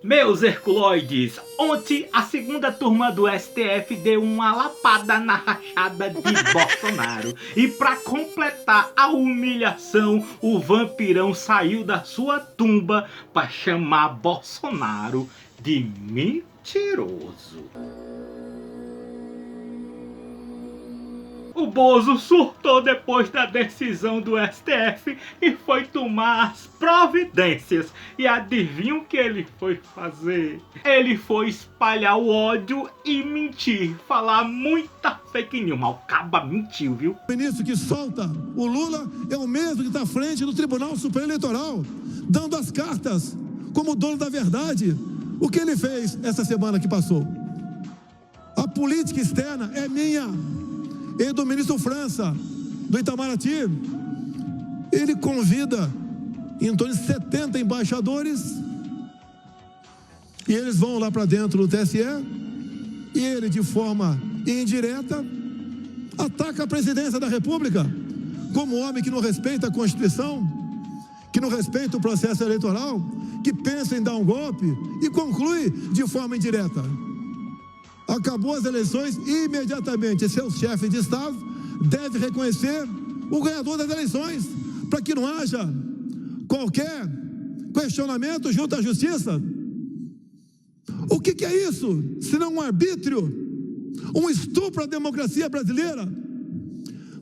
Meus herculoides, ontem a segunda turma do STF deu uma lapada na rachada de Bolsonaro. E para completar a humilhação, o vampirão saiu da sua tumba para chamar Bolsonaro de mentiroso. O Bozo surtou depois da decisão do STF e foi tomar as providências. E adivinha o que ele foi fazer? Ele foi espalhar o ódio e mentir, falar muita fake news. Mas o caba mentiu, viu? O ministro que solta o Lula é o mesmo que está à frente do Tribunal Superior Eleitoral, dando as cartas como dono da verdade. O que ele fez essa semana que passou? A política externa é minha. E do ministro França, do Itamaraty, ele convida em torno de 70 embaixadores e eles vão lá para dentro do TSE e ele, de forma indireta, ataca a presidência da República como homem que não respeita a Constituição, que não respeita o processo eleitoral, que pensa em dar um golpe e conclui de forma indireta. Acabou as eleições, imediatamente seu chefe de Estado deve reconhecer o ganhador das eleições, para que não haja qualquer questionamento junto à justiça. O que é isso? Senão um arbítrio, um estupro à democracia brasileira?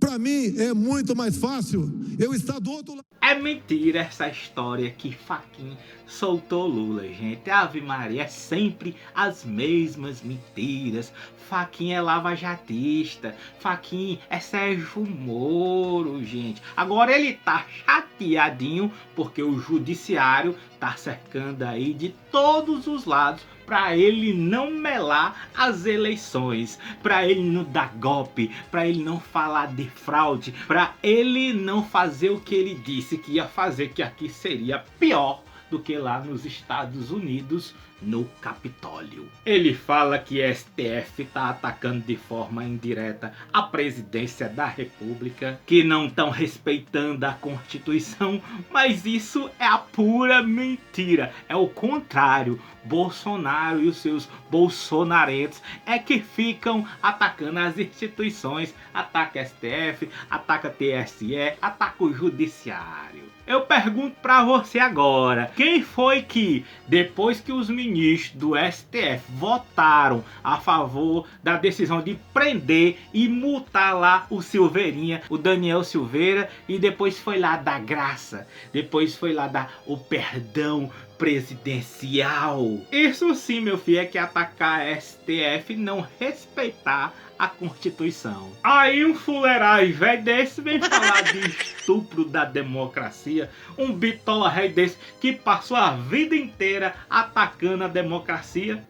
Para mim é muito mais fácil eu estar do outro lado. É mentira essa história que Fachin soltou Lula, gente. Ave Maria, é sempre as mesmas mentiras. Fachin é lavajatista, Fachin é Sérgio Moro, gente. Agora ele tá chateadinho porque o judiciário tá cercando aí de todos os lados para ele não melar as eleições, para ele não dar golpe, para ele não falar de fraude, para ele não fazer o que ele disse que ia fazer, que aqui seria pior do que lá nos Estados Unidos, no Capitólio. Ele fala que STF está atacando de forma indireta a presidência da República, que não estão respeitando a Constituição, mas isso é a pura mentira, é o contrário. Bolsonaro e os seus bolsonarentos é que ficam atacando as instituições, ataca STF, ataca TSE, ataca o judiciário. Eu pergunto pra você agora, quem foi que, depois que os ministros do STF votaram a favor da decisão de prender e multar lá o Silveirinha, o Daniel Silveira, e depois foi lá dar graça, depois foi lá dar o perdão presidencial? Isso sim, meu filho, é que atacar a STF, não respeitar a Constituição. Aí um fuleiragem velho desse vem falar de estupro da democracia, um bitola rei desse que passou a vida inteira atacando a democracia.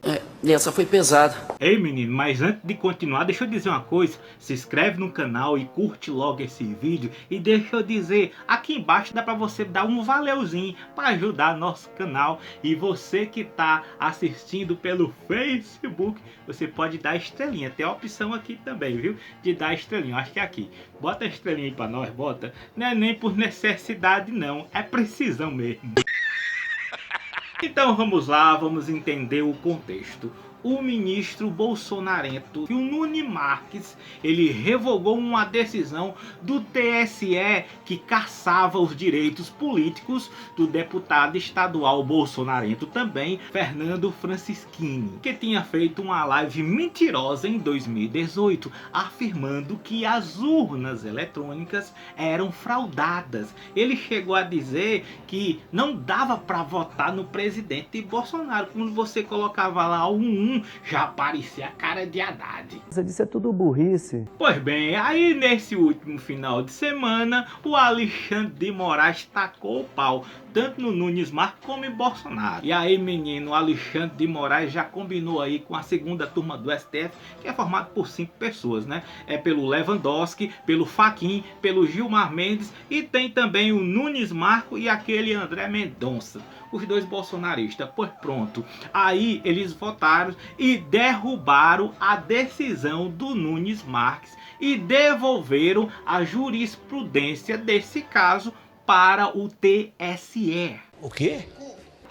Essa foi pesada. Ei menino, mas antes de continuar, deixa eu dizer uma coisa. Se inscreve no canal e curte logo esse vídeo. E deixa eu dizer, aqui embaixo dá pra você dar um valeuzinho para ajudar nosso canal. E você que tá assistindo pelo Facebook, você pode dar estrelinha. Tem a opção aqui também, viu? De dar estrelinha, acho que é aqui. Bota a estrelinha aí pra nós, bota. Não é nem por necessidade não, é precisão mesmo. Então vamos lá, vamos entender o contexto. O ministro bolsonarento, o Nunes Marques, ele revogou uma decisão do TSE que cassava os direitos políticos do deputado estadual bolsonarento também, Fernando Francischini, que tinha feito uma live mentirosa em 2018, afirmando que as urnas eletrônicas eram fraudadas. Ele chegou a dizer que não dava para votar no presidente Bolsonaro, quando você colocava lá o 1, já aparecia a cara de Haddad. Isso é tudo burrice. Pois bem, aí nesse último final de semana, o Alexandre de Moraes tacou o pau, tanto no Nunes Marques como em Bolsonaro. E aí menino, o Alexandre de Moraes já combinou aí com a segunda turma do STF, que é formado por 5 pessoas, né? É pelo Lewandowski, pelo Fachin, pelo Gilmar Mendes e tem também o Nunes Marques e aquele André Mendonça. Os dois bolsonaristas. Pois pronto, aí eles votaram e derrubaram a decisão do Nunes Marques e devolveram a jurisprudência desse caso para o TSE. O quê?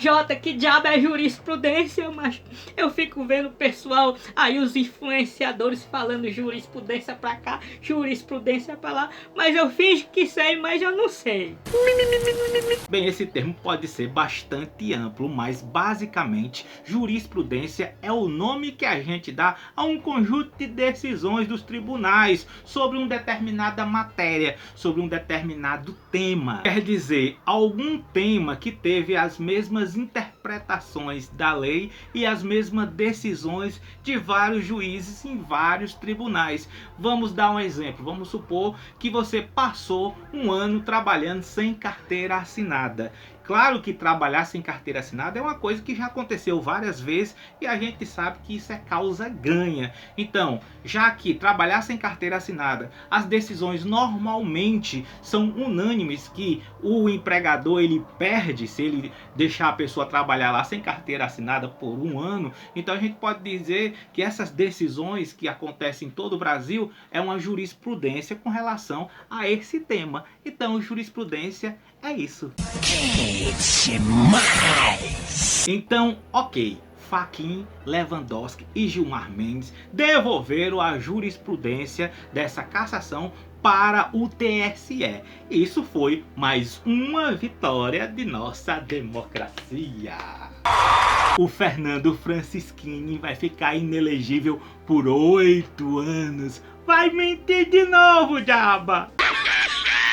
Jota, que diabo é jurisprudência, mas eu fico vendo o pessoal aí, os influenciadores falando jurisprudência pra cá, jurisprudência pra lá, mas eu finjo que sei, mas eu não sei. Bem, esse termo pode ser bastante amplo, mas basicamente jurisprudência é o nome que a gente dá a um conjunto de decisões dos tribunais sobre uma determinada matéria, sobre um determinado tema. Quer dizer, algum tema que teve as mesmas interpretações da lei e as mesmas decisões de vários juízes em vários tribunais. Vamos dar um exemplo. Vamos supor que você passou um ano trabalhando sem carteira assinada. Claro que trabalhar sem carteira assinada é uma coisa que já aconteceu várias vezes e a gente sabe que isso é causa ganha. Então, já que trabalhar sem carteira assinada, as decisões normalmente são unânimes, que o empregador ele perde se ele deixar a pessoa trabalhar lá sem carteira assinada por um ano. Então a gente pode dizer que essas decisões que acontecem em todo o Brasil é uma jurisprudência com relação a esse tema. Então, jurisprudência é isso. Então, ok, Fachin, Lewandowski e Gilmar Mendes devolveram a jurisprudência dessa cassação para o TSE. Isso foi mais uma vitória de nossa democracia. O Fernando Francischini vai ficar inelegível por 8 anos. Vai mentir de novo, diaba!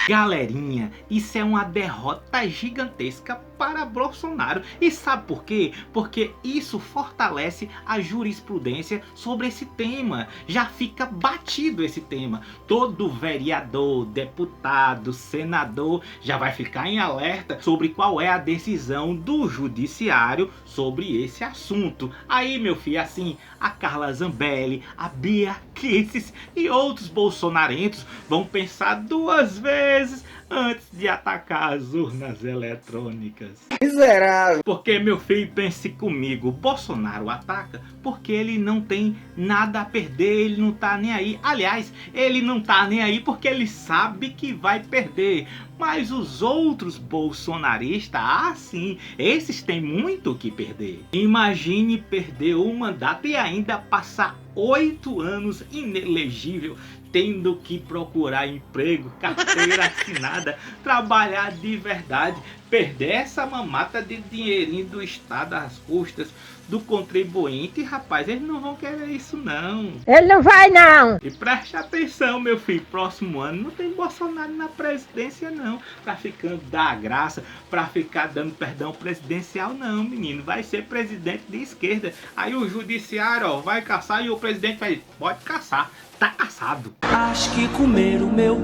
Galerinha, isso é uma derrota gigantesca para Bolsonaro. E sabe por quê? Porque isso fortalece a jurisprudência sobre esse tema. Já fica batido esse tema. Todo vereador, deputado, senador já vai ficar em alerta sobre qual é a decisão do judiciário sobre esse assunto. Aí, meu filho, assim, a Carla Zambelli, a Bia Kicis e outros bolsonarentos vão pensar 2 vezes antes de atacar as urnas eletrônicas. Miserável! Porque, meu filho, pense comigo, Bolsonaro ataca porque ele não tem nada a perder, ele não tá nem aí. Aliás, ele não tá nem aí porque ele sabe que vai perder. Mas os outros bolsonaristas, sim, esses têm muito o que perder. Imagine perder o mandato e ainda passar 8 anos inelegível, tendo que procurar emprego, carteira assinada, trabalhar de verdade, perder essa mamata de dinheirinho do Estado às custas do contribuinte. Rapaz, eles não vão querer isso não. Ele não vai não. E preste atenção, meu filho, próximo ano não tem Bolsonaro na presidência não, pra ficar da graça, pra ficar dando perdão presidencial não, menino, vai ser presidente de esquerda. Aí o judiciário, ó, vai caçar e o presidente vai, pode caçar, tá caçado. Acho que comer o meu.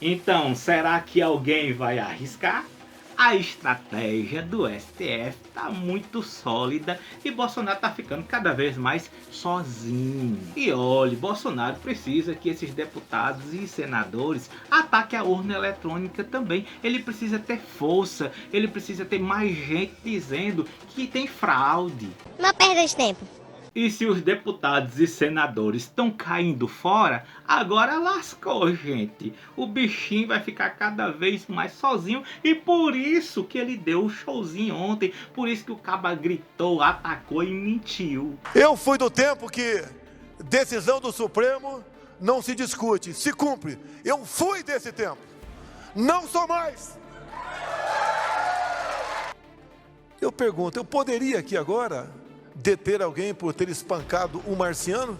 Então, será que alguém vai arriscar? A estratégia do STF tá muito sólida e Bolsonaro tá ficando cada vez mais sozinho. E olha, Bolsonaro precisa que esses deputados e senadores ataquem a urna eletrônica também. Ele precisa ter força, ele precisa ter mais gente dizendo que tem fraude. Não perda de tempo. E se os deputados e senadores estão caindo fora, agora lascou, gente. O bichinho vai ficar cada vez mais sozinho e por isso que ele deu o showzinho ontem. Por isso que o caba gritou, atacou e mentiu. Eu fui do tempo que decisão do Supremo não se discute, se cumpre. Eu fui desse tempo. Não sou mais. Eu pergunto, eu poderia aqui agora deter alguém por ter espancado um marciano?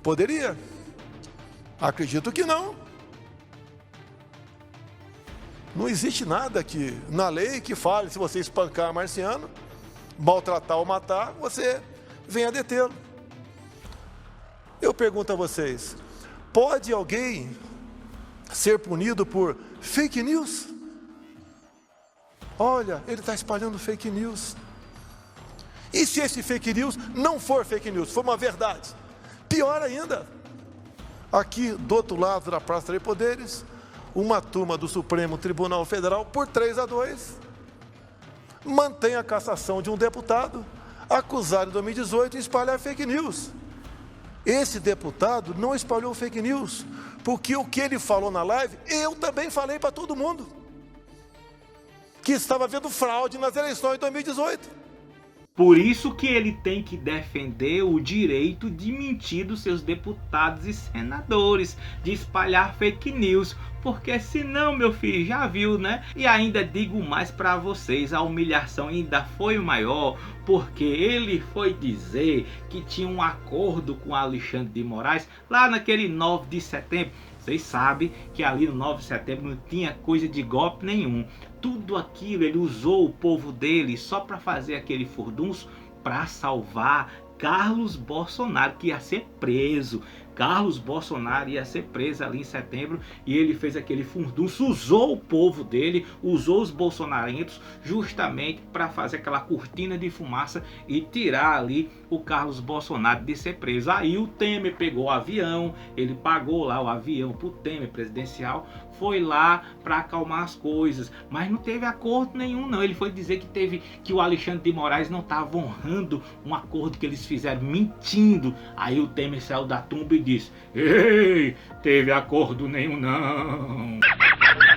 Poderia? Acredito que não. Não existe nada que, na lei que fale, se você espancar marciano, maltratar ou matar, você venha detê-lo. Eu pergunto a vocês, pode alguém ser punido por fake news? Olha, ele está espalhando fake news. E se esse fake news não for fake news, for uma verdade? Pior ainda, aqui do outro lado da Praça dos Três Poderes, uma turma do Supremo Tribunal Federal, por 3-2, mantém a cassação de um deputado acusado em 2018 de espalhar fake news. Esse deputado não espalhou fake news, porque o que ele falou na live, eu também falei para todo mundo. que estava havendo fraude nas eleições de 2018. Por isso que ele tem que defender o direito de mentir dos seus deputados e senadores, de espalhar fake news, porque senão, meu filho, já viu, né? E ainda digo mais para vocês, a humilhação ainda foi maior, porque ele foi dizer que tinha um acordo com Alexandre de Moraes lá naquele 9 de setembro. Vocês sabem que ali no 9 de setembro não tinha coisa de golpe nenhum. Tudo aquilo ele usou o povo dele só para fazer aquele furdunço para salvar Carlos Bolsonaro, que ia ser preso. Carlos Bolsonaro ia ser preso ali em setembro e ele fez aquele furdunço, usou o povo dele, usou os bolsonarentos justamente para fazer aquela cortina de fumaça e tirar ali o Carlos Bolsonaro de ser preso. Aí o Temer pegou o avião, ele pagou lá o avião pro Temer presidencial, foi lá para acalmar as coisas, mas não teve acordo nenhum não. Ele foi dizer que o Alexandre de Moraes não estava honrando um acordo que eles fizeram, mentindo. Aí o Temer saiu da tumba e disse: ei, teve acordo nenhum não.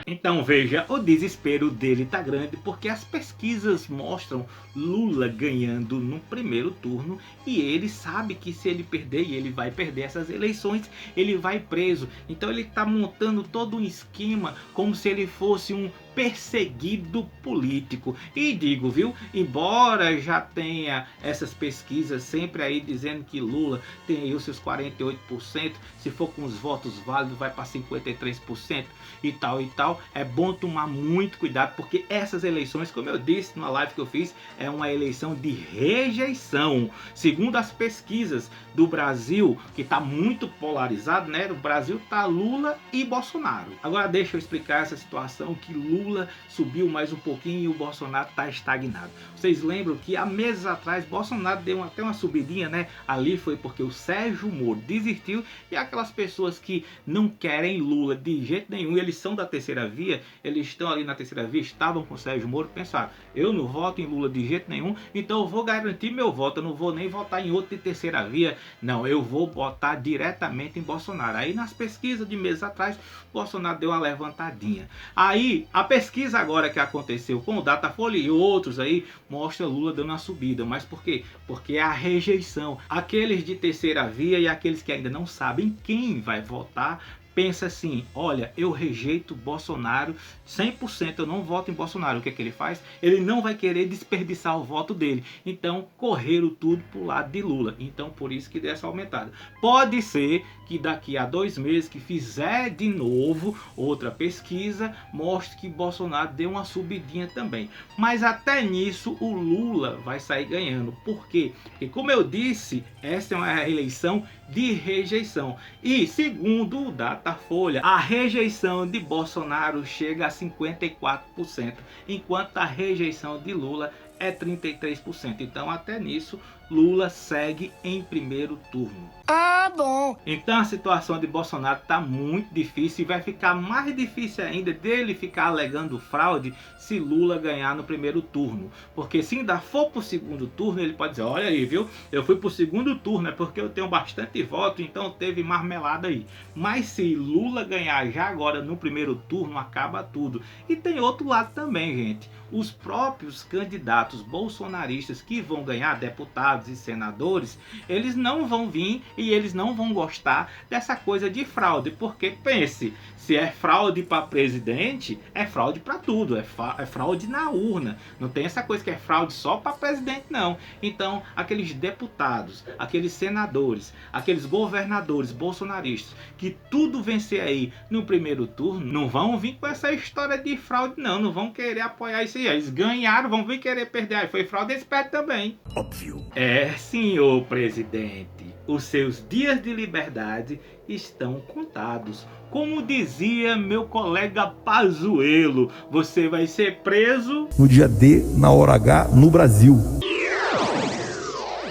Então veja, o desespero dele tá grande porque as pesquisas mostram Lula ganhando no primeiro turno e ele sabe que se ele perder, e ele vai perder essas eleições, ele vai preso. Então ele tá montando todo um esquema como se ele fosse um perseguido político. E digo, viu, embora já tenha essas pesquisas sempre aí dizendo que Lula tem aí os seus 48%, se for com os votos válidos vai para 53% e tal, é bom tomar muito cuidado porque essas eleições, como eu disse numa live que eu fiz, é uma eleição de rejeição. Segundo as pesquisas do Brasil, que está muito polarizado, né? O Brasil tá Lula e Bolsonaro. Agora deixa eu explicar essa situação que Lula subiu mais um pouquinho e o Bolsonaro está estagnado. Vocês lembram que há meses atrás Bolsonaro deu até uma subidinha, né? Ali foi porque o Sérgio Moro desistiu e aquelas pessoas que não querem Lula de jeito nenhum, eles são da terceira via, eles estão ali na terceira via, estavam com o Sérgio Moro, pensaram: eu não voto em Lula de jeito nenhum, então eu vou garantir meu voto, eu não vou nem votar em outro de terceira via, não, eu vou votar diretamente em Bolsonaro. Aí nas pesquisas de meses atrás, Bolsonaro deu uma levantadinha. Aí a pesquisa agora que aconteceu com o Datafolha e outros aí, mostra Lula dando uma subida. Mas por quê? Porque é a rejeição. Aqueles de terceira via e aqueles que ainda não sabem quem vai votar, pensa assim: olha, eu rejeito Bolsonaro 100%, eu não voto em Bolsonaro. O que é que ele faz? Ele não vai querer desperdiçar o voto dele. Então, correram tudo pro lado de Lula. Então, por isso que deu essa aumentada. Pode ser que daqui a 2 meses que fizer de novo outra pesquisa, mostre que Bolsonaro deu uma subidinha também. Mas até nisso o Lula vai sair ganhando. Por quê? Porque, como eu disse, essa é uma eleição de rejeição. E segundo o Datafolha, a rejeição de Bolsonaro chega a 54%, enquanto a rejeição de Lula é 33%. Então até nisso Lula segue em primeiro turno. Ah, bom. Então a situação de Bolsonaro está muito difícil e vai ficar mais difícil ainda dele ficar alegando fraude se Lula ganhar no primeiro turno. Porque se ainda for para o segundo turno, ele pode dizer: olha aí, viu, eu fui para o segundo turno, é porque eu tenho bastante voto, então teve marmelada aí. Mas se Lula ganhar já agora no primeiro turno, acaba tudo. E tem outro lado também, gente. Os próprios candidatos bolsonaristas que vão ganhar, deputados e senadores, eles não vão vir e eles não vão gostar dessa coisa de fraude, porque pense, se é fraude para presidente, é fraude para tudo, é fraude na urna, não tem essa coisa que é fraude só para presidente não. Então aqueles deputados, aqueles senadores, aqueles governadores bolsonaristas que tudo vencer aí no primeiro turno, não vão vir com essa história de fraude não vão querer apoiar isso aí. Eles ganharam, vão vir querer perder, aí foi fraude, eles perdem também. Óbvio. É, senhor presidente, os seus dias de liberdade estão contados. Como dizia meu colega Pazuello, você vai ser preso no dia D, na hora H, no Brasil.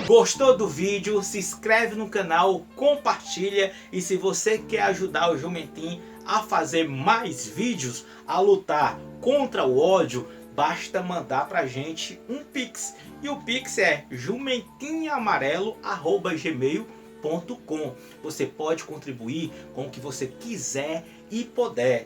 Gostou do vídeo? Se inscreve no canal, compartilha, e se você quer ajudar o Jumentim a fazer mais vídeos, a lutar contra o ódio, basta mandar pra gente um Pix. E o Pix é jumentinhoamarelo@gmail.com. Você pode contribuir com o que você quiser e puder.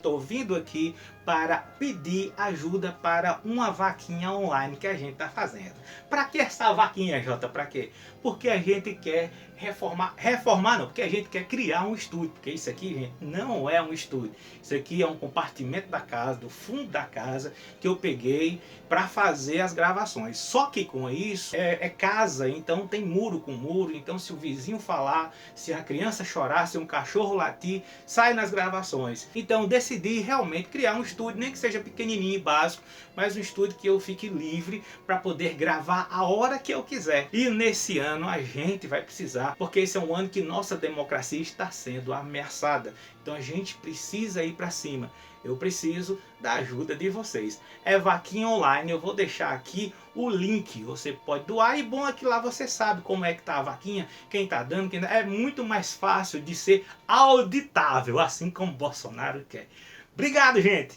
estou vindo aqui para pedir ajuda para uma vaquinha online que a gente está fazendo. Para que essa vaquinha, Jota? Para quê? Porque a gente quer reformar não, porque a gente quer criar um estúdio, porque isso aqui, gente, não é um estúdio. Isso aqui é um compartimento da casa, do fundo da casa, que eu peguei para fazer as gravações. Só que com isso, é casa, então tem muro com muro, então se o vizinho falar, se a criança chorar, se um cachorro latir, sai nas gravações. Então decidi realmente criar um estúdio, nem que seja pequenininho e básico, mas um estúdio que eu fique livre para poder gravar a hora que eu quiser. E nesse ano a gente vai precisar, porque esse é um ano que nossa democracia está sendo ameaçada. Então a gente precisa ir para cima. Eu preciso da ajuda de vocês. É vaquinha online, eu vou deixar aqui o link. Você pode doar e bom é que lá você sabe como é que tá a vaquinha, quem tá dando, quem... É muito mais fácil de ser auditável, assim como Bolsonaro quer. Obrigado, gente!